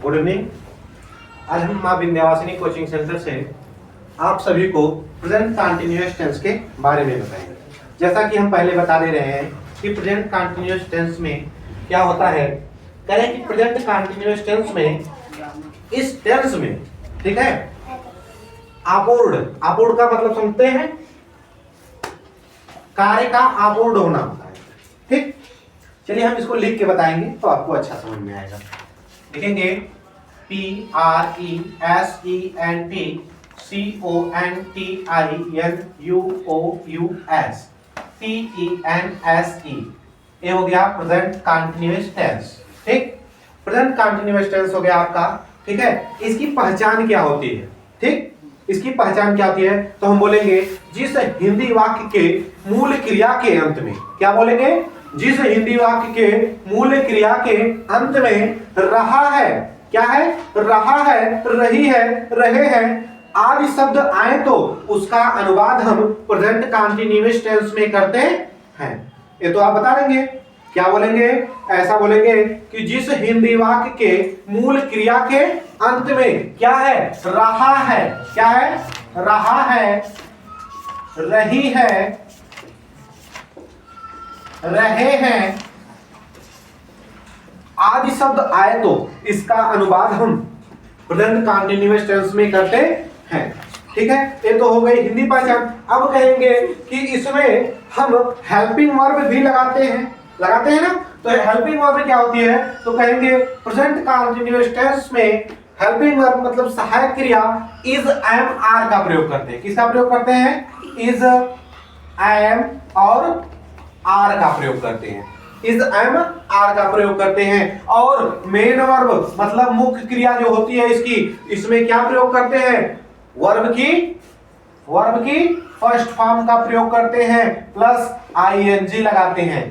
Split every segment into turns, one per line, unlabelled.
Good evening. आज हम माँ विंध्यवासिनी कोचिंग सेंटर से आप सभी को प्रेजेंट कंटिन्यूअस टेंस के बारे में बताएंगे। जैसा कि हम पहले बता दे रहे हैं कि प्रेजेंट कंटिन्यूअस टेंस में क्या होता है, करें कि प्रेजेंट कंटिन्यूअस टेंस में, इस टेंस में, ठीक है, आपूर्ण, आपूर्ण का मतलब समझते हैं, कार्य का आपूर्ण होना होता है। ठीक, चलिए हम इसको लिख के बताएंगे तो आपको अच्छा समझ में आएगा। लिखेंगे PRESENTCONTINUOUS ये हो गया प्रेजेंट कंटिन्यूअस टेंस। ठीक, प्रेजेंट कंटिन्यूअस टेंस हो गया आपका। ठीक है, इसकी पहचान क्या होती है? ठीक, इसकी पहचान क्या होती है तो हम बोलेंगे जिस हिंदी वाक्य के मूल क्रिया के अंत में, क्या बोलेंगे, जिस हिंदी वाक्य के मूल क्रिया के अंत में रहा है, क्या है, रहा है, रही है, रहे हैं आदि शब्द आए तो उसका अनुवाद हम प्रेजेंट कंटिन्यूअस टेंस में करते हैं। ये तो आप बता देंगे, क्या बोलेंगे, ऐसा बोलेंगे कि जिस हिंदी वाक्य के मूल क्रिया के अंत में क्या है, रहा है, क्या है, रहा है, रही है, रहे हैं आदि शब्द आए तो इसका अनुवाद हम प्रेजेंट कंटिन्यूअस टेंस में करते हैं। ठीक है, ये तो हो गई हिंदी पहचान। अब कहेंगे कि इसमें हम हेल्पिंग वर्ब भी लगाते हैं ना। तो हेल्पिंग वर्ब क्या होती है तो कहेंगे प्रेजेंट कंटिन्यूअस टेंस में हेल्पिंग वर्ब मतलब सहायक क्रिया इज, एम, आर का प्रयोग करते हैं। किसका प्रयोग करते हैं? इज, एम और आर का प्रयोग करते हैं। इज, एम, आर का प्रयोग करते हैं। और मेन वर्ब मतलब मुख्य क्रिया जो होती है इसकी, इसमें क्या प्रयोग करते हैं? वर्ब की फर्स्ट फॉर्म का प्रयोग करते हैं प्लस आईएनजी लगाते हैं।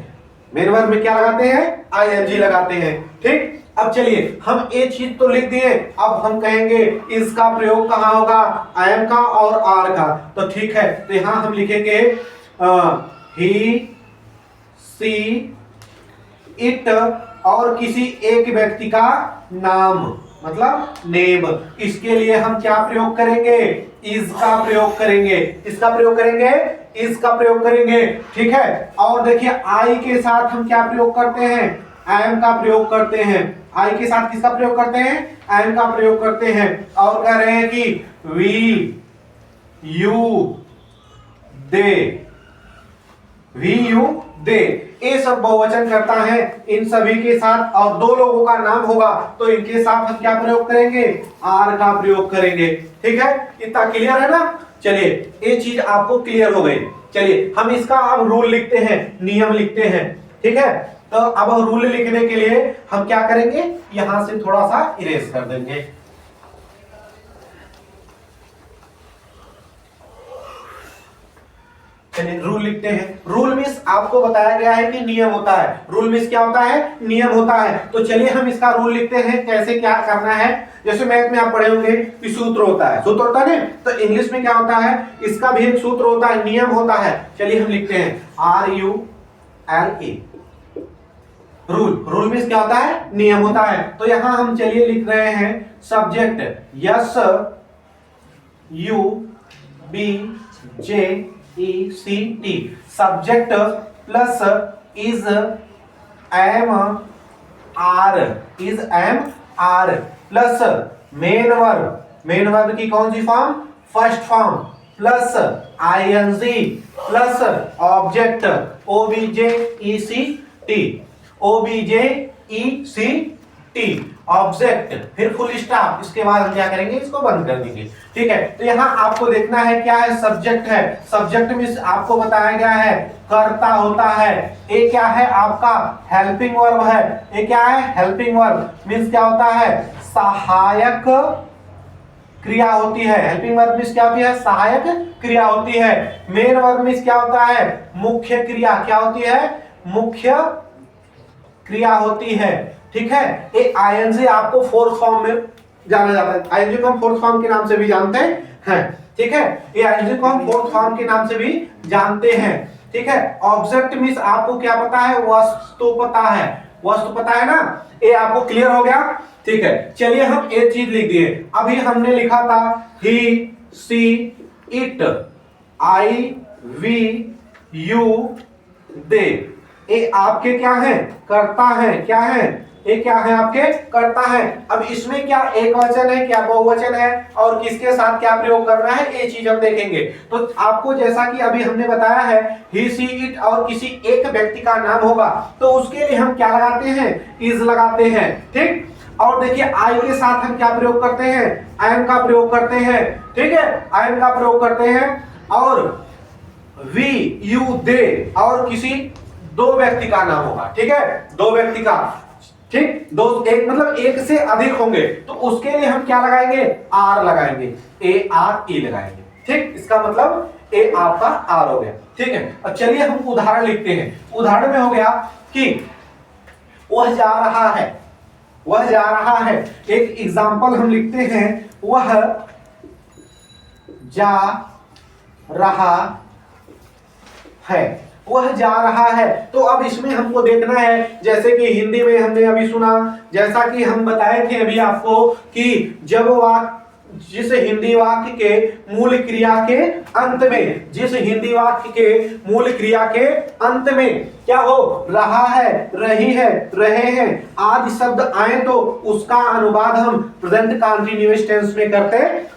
मेन वर्ब में क्या लगाते हैं? आईएनजी लगाते हैं। ठीक, अब चलिए हम एक चीज तो लिख दिए, अब हम कहेंगे इसका प्रयोग कहां होगा? एम का और आर का। तो ठीक है, तो यहां हम लिखेंगे ही, सी, इट और किसी एक व्यक्ति का नाम मतलब नेम। इसके लिए हम क्या प्रयोग करेंगे? इज का प्रयोग करेंगे। इसका प्रयोग करेंगे, इज का प्रयोग करेंगे। ठीक है, और देखिए आई के साथ हम क्या प्रयोग करते हैं? एम का प्रयोग करते हैं। आई के साथ किसका प्रयोग करते हैं? एम का प्रयोग करते हैं। और कह रहे हैं कि we, you, they, we, you, they, ये सब बहुवचन करता है इन सभी के साथ, और दो लोगों का नाम होगा तो इनके साथ हम क्या प्रयोग करेंगे? आर का प्रयोग करेंगे। ठीक है, इतना क्लियर है ना? चलिए ये चीज आपको क्लियर हो गई। चलिए हम इसका अब रूल लिखते हैं, नियम लिखते हैं। ठीक है, तो अब रूल लिखने के लिए हम क्या करेंगे, यहां से थोड़ा सा इरेज कर देंगे। रूल लिखते हैं। रूल मीन्स आपको बताया गया है कि नियम होता है। रूल मीन्स क्या होता है? नियम होता है। तो चलिए हम इसका रूल लिखते हैं, कैसे क्या करना है। जैसे मैथ में आप पढ़े होंगे कि सूत्र होता है, सूत्र होता है ना, तो इंग्लिश में क्या होता है? इसका भी एक सूत्र होता है, नियम होता है। चलिए हम लिखते हैं RULE, रूल। रूल मीन्स क्या होता है? नियम होता है। तो यहां हम चलिए लिख रहे हैं subject S, U, B, J, ECT, subject plus is, am, are, is, am, are plus main verb, main verb की कौन सी form? First form plus ING plus object OBJECT, OBJECT object, फिर फुल स्टॉप। इसके बाद हम क्या करेंगे? इसको बंद कर देंगे। ठीक है, तो यहां आपको देखना है क्या है? सब्जेक्ट है। सब्जेक्ट मींस आपको बताया गया है कर्ता होता है। ये क्या है? आपका हेल्पिंग वर्ब है। ये क्या है? हेल्पिंग वर्ब मींस क्या होता है? सहायक क्रिया होती है। हेल्पिंग वर्ब मींस क्या होती है? सहायक क्रिया होती है। मेन वर्ब मींस क्या होता है? मुख्य क्रिया। क्या होती है? मुख्य क्रिया होती है। ठीक है, ये आईएनजी आपको फोर्थ फॉर्म में जाना जाता है। आईएनजी को हम फोर्थ फॉर्म के नाम से भी जानते हैं। ठीक है, ये आईएनजी को हम फोर्थ फॉर्म के नाम से भी जानते हैं। ठीक है, ऑब्जेक्ट मींस आपको क्या पता है? वस्तु पता है। वस्तु पता है ना, ये आपको क्लियर हो गया। ठीक है, चलिए हम एक चीज लिख दिए। अभी हमने लिखा था ही, सी, it, I, we, you, they. ये आपके क्या है, कर्ता है। क्या है ये, क्या है आपके कर्ता है। अब इसमें क्या एक वचन है, क्या बहुवचन है, और किसके साथ क्या प्रयोग करना है, ये चीज हम देखेंगे। तो आपको जैसा कि अभी हमने बताया है, ही, सी, इट और किसी एक व्यक्ति का नाम होगा तो उसके लिए हम क्या लगाते हैं, इज लगाते हैं। ठीक, और देखिए आई के साथ हम क्या प्रयोग करते हैं, एम का प्रयोग करते हैं। ठीक है, एम का प्रयोग करते हैं। और वी, यू, दे और किसी दो व्यक्ति का नाम होगा। ठीक है, दो व्यक्ति का, ठीक, दो, एक मतलब एक से अधिक होंगे तो उसके लिए हम क्या लगाएंगे, आर लगाएंगे, ए आर ई लगाएंगे। ठीक, इसका मतलब ए आपका आर हो गया। ठीक है, अब चलिए हम उदाहरण लिखते हैं। उदाहरण में हो गया कि वह जा रहा है, वह जा रहा है। एक एग्जाम्पल हम लिखते हैं, वह जा रहा है, वह जा रहा है। तो अब इसमें हमको देखना है, जैसे कि हिंदी में हमने अभी सुना, जैसा कि हम बताए थे अभी आपको कि जब वाक्य, जिस हिंदी वाक्य के मूल क्रिया के अंत में, जिस हिंदी वाक्य के मूल क्रिया के अंत में क्या हो, रहा है, रही है, रहे हैं आदि शब्द आए तो उसका अनुवाद हम प्रेजेंट कंटीन्यूअस टेंस में करते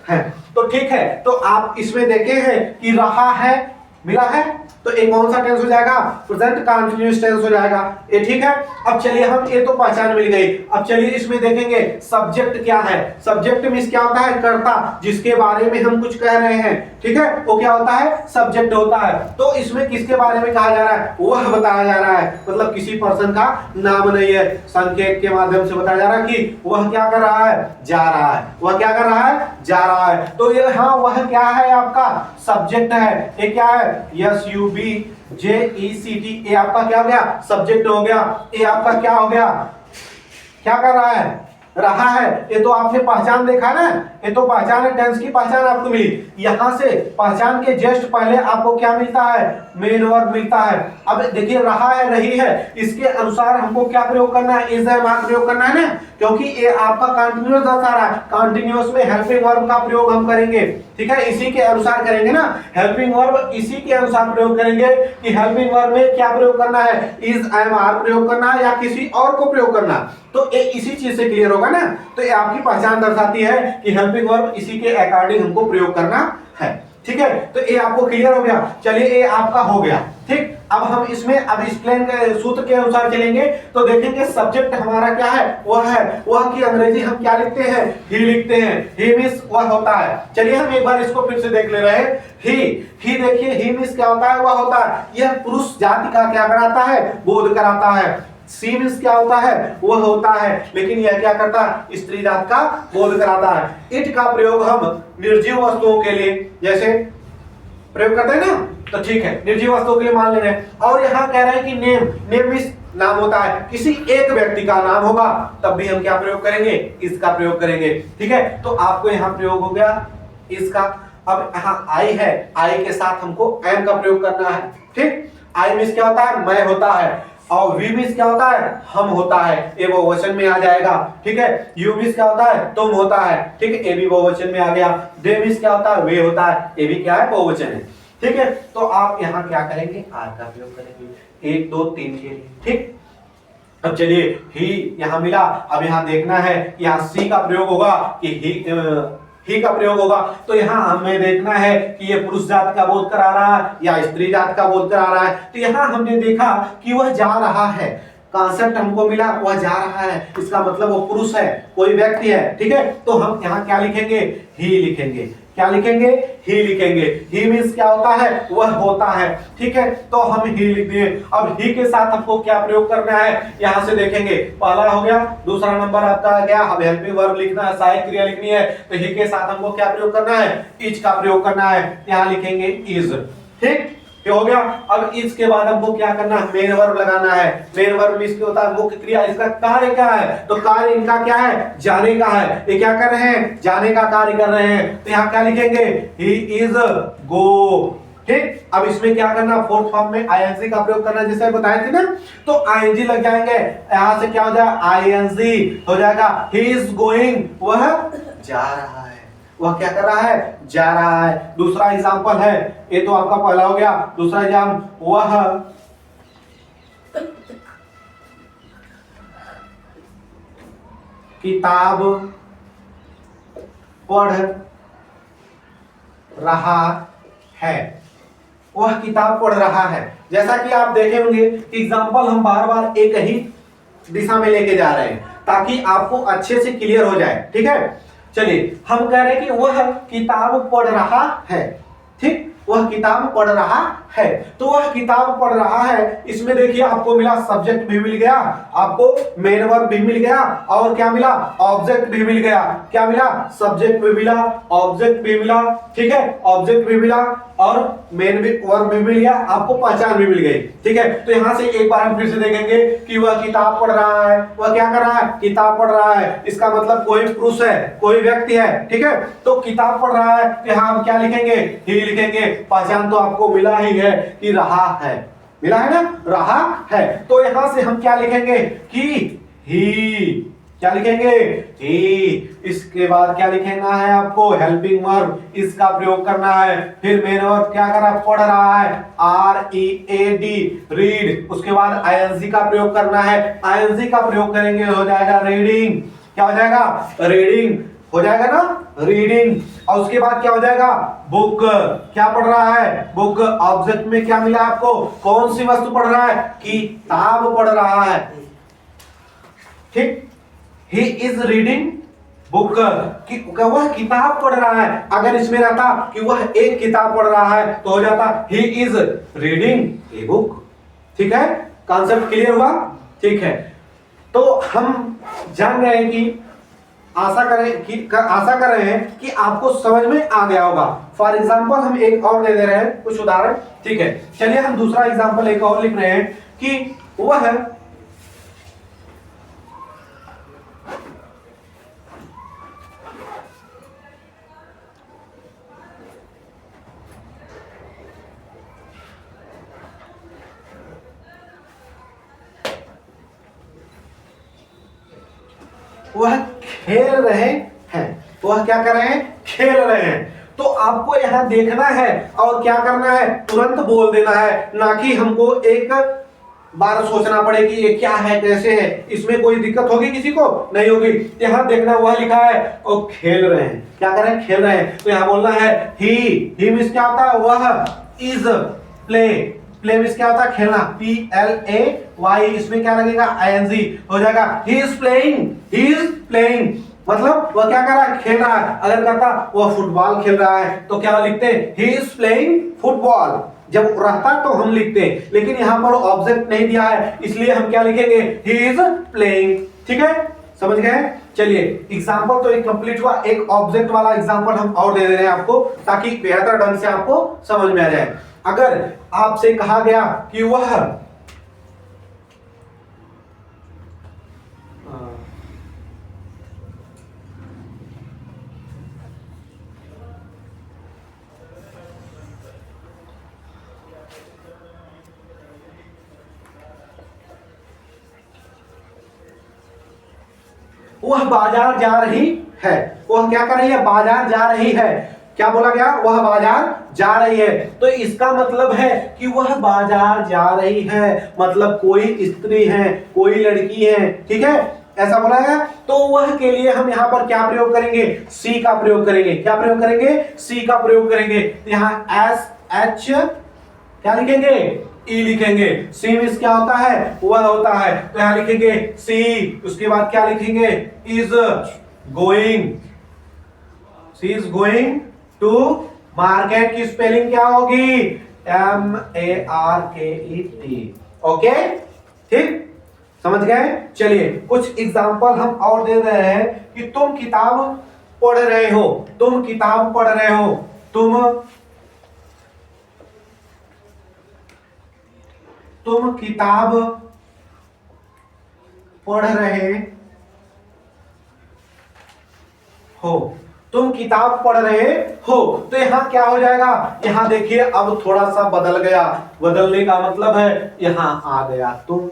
हैं। तो ठीक है, तो आप इसमें देखे हैं कि रहा है मिला है, तो एक कौन सा टेंस हो जाएगा, प्रेजेंट कंटीन्यूअस टेंस हो जाएगा। ये ठीक है। अब चलिए हम, ये तो पहचान मिल गई। अब चलिए इसमें देखेंगे सब्जेक्ट क्या है। सब्जेक्ट मींस क्या होता है, कर्ता, जिसके बारे में हम कुछ कह रहे हैं। ठीक है, वो क्या होता है, सब्जेक्ट होता है। तो इसमें किसके बारे में कहा जा रहा है, वह बताया जा रहा है, मतलब किसी पर्सन का नाम नहीं है, संकेत के माध्यम से बताया जा रहा है कि वह क्या कर रहा है, जा रहा है। वह क्या कर रहा है, जा रहा है। तो ये हाँ, वह क्या है, आपका सब्जेक्ट है। ये क्या है, S U B J E C T, ये आपका क्या हो गया, सब्जेक्ट हो गया। ये आपका क्या हो गया, क्या कर रहा है, रहा है। ये तो आपने पहचान देखा ना, ये तो पहचान है, टेंस की पहचान आपको मिली। यहां से पहचान के जस्ट पहले आपको क्या मिलता है, मेन वर्ब मिलता है। अब देखिए रहा है, रही है, इसके अनुसार हमको क्या प्रयोग करना है, इज एम आर प्रयोग करना है ना, क्योंकि ये आपका कंटीन्यूअस दर्शा रहा है। कंटीन्यूअस में हेल्पिंग वर्ब का प्रयोग हम करेंगे। ठीक है, इसी के अनुसार करेंगे ना, हेल्पिंग वर्ब इसी के अनुसार प्रयोग करेंगे कि हेल्पिंग वर्ब में क्या प्रयोग करना है, इज एम आर प्रयोग करना है या किसी और को प्रयोग करना। तो ये इसी चीज से क्लियर होगा ना। तो ये आपकी पहचान दर्शाती है कि हेल्पिंग वर्ब इसी के अकॉर्डिंग हमको प्रयोग करना है। ठीक है, तो ये आपको क्लियर हो गया। चलिए ये आपका हो गया। ठीक, अब हम इसमें अब एक्सप्लेन के सूत्र के अनुसार चलेंगे। तो देखेंगे सब्जेक्ट हमारा क्या है, वह है। वह की अंग्रेजी हम क्या लिखते हैं, ही लिखते हैं। ही मींस वह होता है। चलिए हम एक बार इसको फिर से देख ले रहे हैं। ही देखिए, ही मींस क्या होता है, वह होता है। यह पुरुष जाति का क्या कराता है, बोध कराता है। सी मींस क्या होता है, वह होता है, लेकिन यह क्या करता है, स्त्री जात का बोध कराता है। इट का प्रयोग हम निर्जीव वस्तुओं के लिए जैसे प्रयोग करते हैं ना, तो ठीक है, निर्जीव वस्तुओं के लिए मान ले रहे हैं। और यहाँ कह रहे हैं कि नेम, नेम मींस नाम होता है, किसी एक व्यक्ति का नाम होगा तब भी हम क्या प्रयोग करेंगे, इसका प्रयोग करेंगे। ठीक है, तो आपको यहाँ प्रयोग हो गया इसका। अब यहाँ आई है, आई के साथ हमको एम का प्रयोग करना है। ठीक, आई मींस क्या होता है, मैं होता है। और वी मींस क्या होता है, हम होता है, ये बहुवचन में आ जाएगा। ठीक है, यू मींस क्या होता है, तुम होता है। ठीक है, ये भी बहुवचन में आ गया। दे मींस क्या होता है, वे होता है, ये भी क्या है, बहुवचन है। ठीक है, तो आप यहाँ क्या करेंगे, आर का प्रयोग करेंगे 1 2 3 के लिए। ठीक, अब चलिए ही यहाँ मिला। अब यहाँ देखना है यहाँ सी का प्रयोग होगा कि ही का प्रयोग होगा। तो यहाँ हमें देखना है कि ये पुरुष जात का बोध करा रहा है या स्त्री जात का बोध करा रहा है। तो यहाँ हमने देखा कि वह जा रहा है, कॉन्सेप्ट हमको मिला, वह जा रहा है, इसका मतलब वो पुरुष है, कोई व्यक्ति है। ठीक है, तो हम यहाँ क्या लिखेंगे, ही लिखेंगे। क्या लिखेंगे, ही लिखेंगे। ही मींस क्या होता है, वह होता है। ठीक है, तो हम ही लिख दिए। अब ही के साथ हमको क्या प्रयोग करना है, यहाँ से देखेंगे। पहला हो गया, दूसरा नंबर आपका आ गया। अब हेल्पिंग वर्ब लिखना है, सहायक क्रिया लिखनी है, तो ही के साथ हमको क्या प्रयोग करना है, इज का प्रयोग करना है। यहाँ लिखेंगे इज। ठीक, ये हो गया। अब इसके बाद हमको क्या करना है, मेन वर्ब लगाना है। मेन वर्ब मींस क्या होता है, मुख्य क्रिया। इसका कार्य क्या है, तो कार्य इनका क्या है, जाने का है। ये क्या कर रहे हैं, जाने का कार्य कर रहे हैं। तो यहाँ क्या लिखेंगे, ही इज गो ठीक, अब इसमें क्या करना, फोर्थ फॉर्म में आईएनजी का प्रयोग करना, जैसे बताए थे ना। तो आईएनजी लग जाएंगे, यहां से क्या हो जाएगा, आईएनजी हो जाएगा, ही इज गोइंग, वह जा रहा है, वह क्या कर रहा है, जा रहा है। दूसरा एग्जांपल है, ये तो आपका पहला हो गया, दूसरा एग्जांपल, वह किताब पढ़ रहा है, वह किताब पढ़ रहा है। जैसा कि आप देखे होंगे कि एग्जाम्पल हम बार बार एक ही दिशा में लेके जा रहे हैं ताकि आपको अच्छे से क्लियर हो जाए, ठीक है। चलिए हम कह रहे हैं कि वह किताब पढ़ रहा है, ठीक, वह किताब पढ़ रहा है। तो वह किताब पढ़ रहा है, इसमें देखिए आपको मिला सब्जेक्ट भी मिल गया, आपको मेन वर्ब भी मिल गया, और क्या मिला, ऑब्जेक्ट भी मिल गया। क्या मिला, सब्जेक्ट भी मिला, ऑब्जेक्ट भी मिला, ठीक है, ऑब्जेक्ट भी मिला और मेन वर्ब भी मिल गया, आपको पहचान भी मिल गई, ठीक है। तो यहां से एक बार हम फिर से देखेंगे कि वह किताब पढ़ रहा है, वह क्या कर रहा है, किताब पढ़ रहा है। इसका मतलब कोई पुरुष है, कोई व्यक्ति है, ठीक है। तो किताब पढ़ रहा है, यहां हम क्या लिखेंगे, ही लिखेंगे। पहचान तो आपको मिला ही है कि रहा है, मिला है ना, रहा है। तो यहां से हम क्या लिखेंगे कि ही, क्या लिखेंगे, ही। इसके बाद क्या लिखना है आपको, हेल्पिंग वर्ब, इसका प्रयोग करना है। फिर मेन वर्ब क्या कर रहा है, पढ़ रहा है, READ, रीड। उसके बाद आईएनजी का प्रयोग करना है, आईएनजी का प्रयोग करेंगे, हो जाएगा रीडिंग। क्या हो जाएगा, रीडिंग हो जाएगा ना, रीडिंग। और उसके बाद क्या हो जाएगा, बुक, क्या पढ़ रहा है, बुक। ऑब्जेक्ट में क्या मिला आपको, कौन सी वस्तु पढ़ रहा है, किताब पढ़ रहा है, ठीक। ही इज रीडिंग बुक, वह किताब पढ़ रहा है। अगर इसमें रहता कि वह एक किताब पढ़ रहा है तो हो जाता he is reading a book, ठीक है। कॉन्सेप्ट क्लियर हुआ, ठीक है। तो हम जान रहे हैं कि आशा कर रहे हैं कि आपको समझ में आ गया होगा। फॉर एग्जाम्पल हम एक और दे रहे हैं कुछ उदाहरण, ठीक है। चलिए हम दूसरा एग्जाम्पल एक और लिख रहे हैं कि वह खेल रहे हैं, वह क्या कर रहे हैं, खेल रहे हैं। तो आपको यहां देखना है और क्या करना है, तुरंत बोल देना है, ना कि हमको एक बार सोचना पड़े कि ये क्या है, कैसे है। इसमें कोई दिक्कत होगी किसी को, नहीं होगी। यहां देखना, वह लिखा है और खेल रहे हैं, क्या कर रहे हैं, खेल रहे हैं। तो यहां बोलना है ही मींस क्या होता है, वह इज प्ले, प्ले मींस क्या होता है, खेलना, PLAY। इसमें क्या लगेगा, ING हो जाएगा, ही इज प्लेइंग, मतलब वह क्या कर रहा है, खेल रहा है। अगर कहता वह फुटबॉल खेल रहा है तो क्या लिखते हैं, ही इज प्लेइंग फुटबॉल। जब रहता तो हम लिखते हैं, लेकिन यहां पर ऑब्जेक्ट नहीं दिया है, इसलिए हम क्या लिखेंगे, ही इज प्लेइंग, ठीक है, समझ गए। चलिए एग्जाम्पल तो एक कंप्लीट हुआ, एक ऑब्जेक्ट वाला एग्जाम्पल हम और दे रहे हैं आपको ताकि बेहतर ढंग से आपको समझ में आ जाए। अगर आपसे कहा गया कि वह बाजार जा रही है, वह क्या कर रही है, बाजार जा रही है। क्या बोला गया, वह बाजार जा रही है। तो इसका मतलब है कि वह बाजार जा रही है, मतलब कोई स्त्री है, कोई लड़की है, ठीक है, ऐसा बोला गया। तो वह के लिए हम यहाँ पर क्या प्रयोग करेंगे, सी का प्रयोग करेंगे। क्या प्रयोग करेंगे, सी का प्रयोग करेंगे। यहाँ SH क्या लिखेंगे, ई लिखेंगे। सी मींस क्या होता है, वह होता है, तो यहां लिखेंगे सी। उसके बाद क्या लिखेंगे, is going, she is going to market की स्पेलिंग क्या होगी, MARKET, ओके, ठीक, समझ गए। चलिए कुछ एग्जाम्पल हम और दे रहे हैं कि तुम किताब पढ़ रहे हो, तुम किताब पढ़ रहे हो, तुम किताब पढ़ रहे हो। तुम किताब पढ़ रहे हो, तो यहाँ क्या हो जाएगा, यहाँ देखिए अब थोड़ा सा बदल गया, बदलने का मतलब है यहाँ आ गया तुम।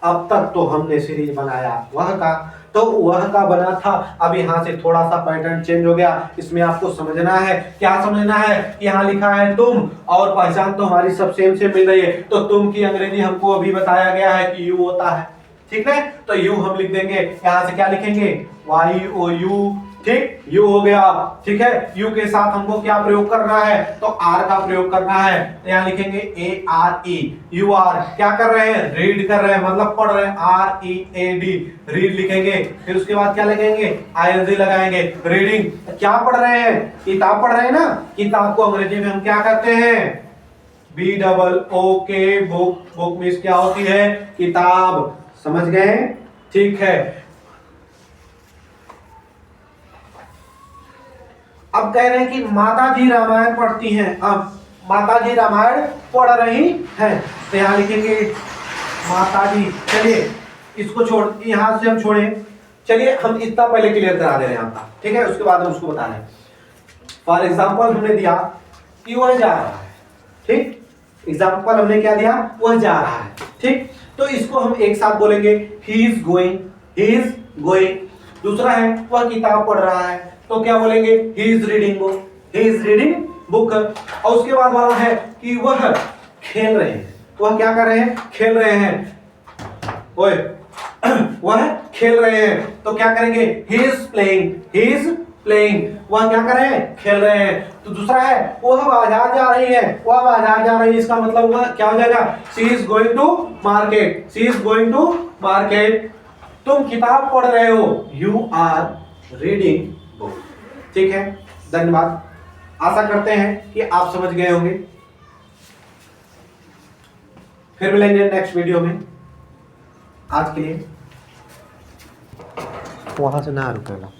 अब तक तो हमने सीरीज बनाया वह का, तो वह का बना था, अब यहाँ से थोड़ा सा पैटर्न चेंज हो गया। इसमें आपको समझना है, क्या समझना है, यहाँ लिखा है तुम और पहचान तो हमारी सब सेम से मिल रही है, तो तुम की अंग्रेजी हमको अभी बताया गया है कि यू होता है, ठीक है। तो यू हम लिख देंगे, यहाँ से क्या लिखेंगे, वाई ओ यू, ठीक, यू हो गया, ठीक है। यू के साथ हमको क्या प्रयोग करना है, तो आर का प्रयोग करना है, तो यहाँ लिखेंगे A R E, you are क्या कर रहे हैं, रीड कर रहे हैं, मतलब पढ़ रहे हैं, R E A D, read लिखेंगे। फिर उसके बाद क्या लिखेंगे, आईएनजी लगाएंगे, रीडिंग, क्या पढ़ रहे हैं, किताब पढ़ रहे हैं ना, किताब को अंग्रेजी में हम क्या करते हैं, बी डबल ओ के, बुक, बुक मीन्स क्या होती है, किताब, समझ गए, ठीक है। अब कह रहे हैं कि माता जी रामायण पढ़ती हैं, अब माता जी रामायण पढ़ रही हैं, तो यहाँ लिखेंगे माता जी। चलिए इसको छोड़, यहाँ से हम छोड़े, चलिए हम इतना पहले क्लियर करा दे रहे हैं आपका, ठीक है, उसके बाद हम उसको बता रहे हैं। फॉर एग्जाम्पल हमने दिया कि वह जा रहा है, ठीक, एग्जाम्पल हमने क्या दिया, वह जा रहा है, ठीक, तो इसको हम एक साथ बोलेंगे, he is going, he is going. दूसरा है वह किताब पढ़ रहा है, तो क्या बोलेंगे, he is reading book, he is reading book। और उसके बाद वाला है कि वह खेल रहे हैं, वह क्या कर रहे हैं, खेल रहे हैं, ओए वह खेल रहे हैं, तो क्या करेंगे, he is playing, he is playing, वह क्या कर रहे हैं, खेल रहे हैं। तो दूसरा है वह बाजार जा रही है, वह बाजार जा रही है, इसका मतलब वह क्या हो जाएगा, she is going to market, she is going to market। तुम किताब पढ़ रहे हो, you are reading, ठीक है। धन्यवाद, आशा करते हैं कि आप समझ गए होंगे। फिर मिलेंगे नेक्स्ट वीडियो में, आज के लिए वहां से ना रुकेगा।